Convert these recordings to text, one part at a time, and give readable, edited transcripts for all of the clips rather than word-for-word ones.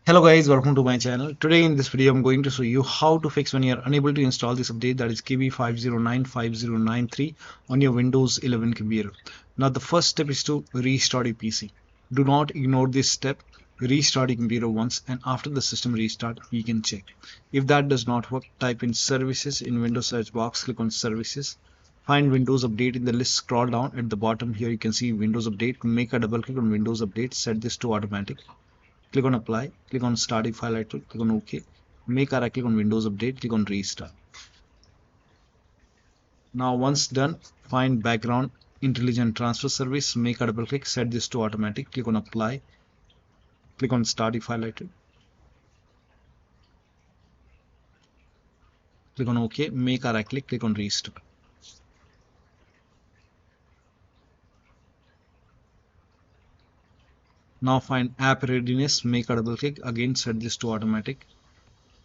Hello guys, welcome to my channel. Today in this video I'm going to show you how to fix when you're unable to install this update, that is KB5095093 on your Windows 11 computer. Now the first step is to restart your PC. Do not ignore this step. Restart your computer once, and after the system restart you can check. If that does not work, type in services in Windows search box, click on services. Find Windows Update in the list, scroll down at the bottom. Here you can see Windows Update. Make a double click on Windows Update, set this to automatic. Click on apply, click on start a file item, click on OK, make a right click on Windows Update, click on restart. Now once done, find background intelligent transfer service, make a double click, set this to automatic, click on apply, click on start a file item, click on OK, make a right click on restart. Now find app readiness, make a double click, again set this to automatic,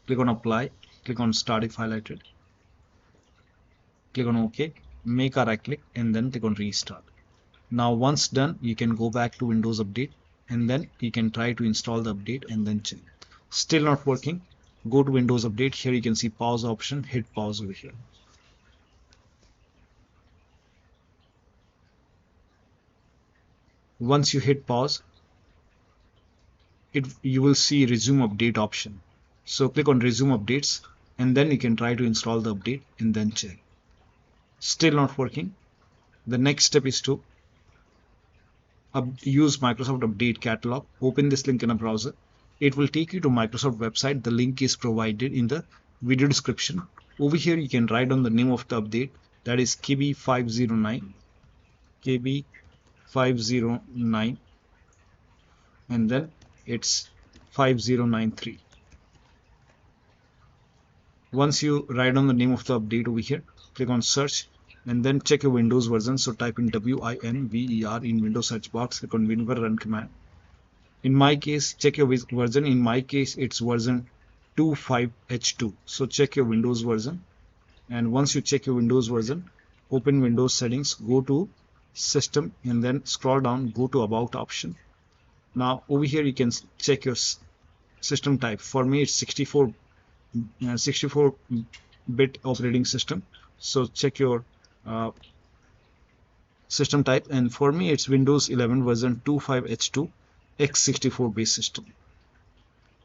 click on apply, click on start a file item, click on OK, make a right click and then click on restart. Now once done, you can go back to Windows Update and then you can try to install the update and then check. Still not working, go to Windows Update. Here you can see pause option, hit pause over here. Once you hit pause, you will see resume update option. So click on resume updates and then you can try to install the update and then check. Still not working. The next step is to use Microsoft Update Catalog. Open this link in a browser. It will take you to Microsoft website. The link is provided in the video description. Over here you can write down the name of the update, that is KB509 and then it's 5093. Once you write down the name of the update over here, click on search and then check your Windows version. So type in WINVER in Windows search box, click on WinVer run command. In my case, check your version. In my case, it's version 25H2. So check your Windows version. And once you check your Windows version, open Windows settings, go to system and then scroll down, go to about option. Now over here you can check your system type. For me it's 64-bit operating system. So check your system type, and for me it's Windows 11 version 25H2 x64 base system.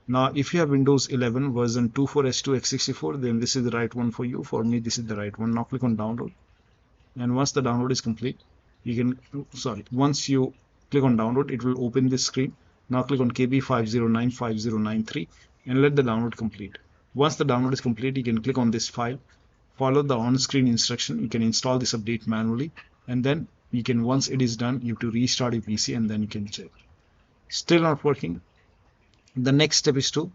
Now if you have Windows 11 version 24H2 x64, then this is the right one for you. For me this is the right one. Now click on download, and once the download is complete, you can once you click on download, it will open this screen. Now click on KB5095093 and let the download complete. Once the download is complete, you can click on this file, follow the on-screen instruction. You can install this update manually, and then you can, once it is done, you have to restart your PC and then you can check. Still not working. The next step is to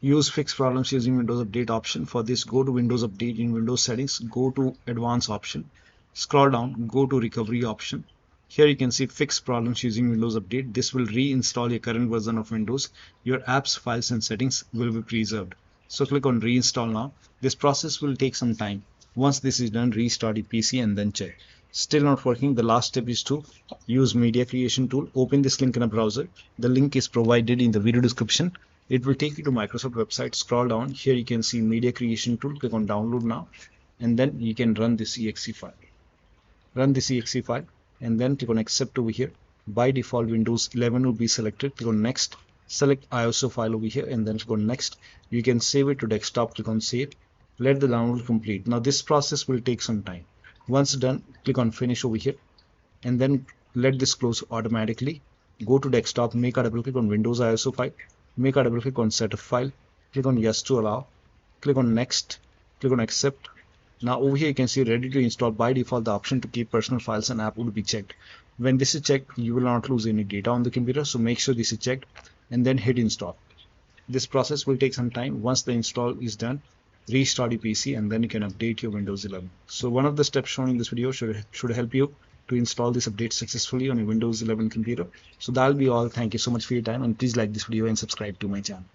use fix problems using Windows Update option. For this, go to Windows Update in Windows settings, go to advanced option, scroll down, go to recovery option. Here you can see fix problems using Windows Update. This will reinstall your current version of Windows. Your apps, files and settings will be preserved. So click on reinstall now. This process will take some time. Once this is done, restart your PC and then check. Still not working. The last step is to use media creation tool. Open this link in a browser. The link is provided in the video description. It will take you to Microsoft website. Scroll down. Here you can see media creation tool. Click on download now, and then you can run this exe file. Run this exe file and then click on accept over here. By default Windows 11 will be selected. Click on next, select ISO file over here and then click on next. You can save it to desktop. Click on save. Let the download complete. Now this process will take some time. Once done, click on finish over here and then let this close automatically. Go to desktop, make a double click on Windows ISO file, make a double click on setup file, click on yes to allow, click on next, click on accept. Now over here you can see ready to install. By default the option to keep personal files and app would be checked. When this is checked, you will not lose any data on the computer, so make sure this is checked and then hit install. This process will take some time. Once the install is done, restart your PC and then you can update your Windows 11. So one of the steps shown in this video should help you to install this update successfully on your Windows 11 computer. So that'll be all. Thank you so much for your time, and please like this video and subscribe to my channel.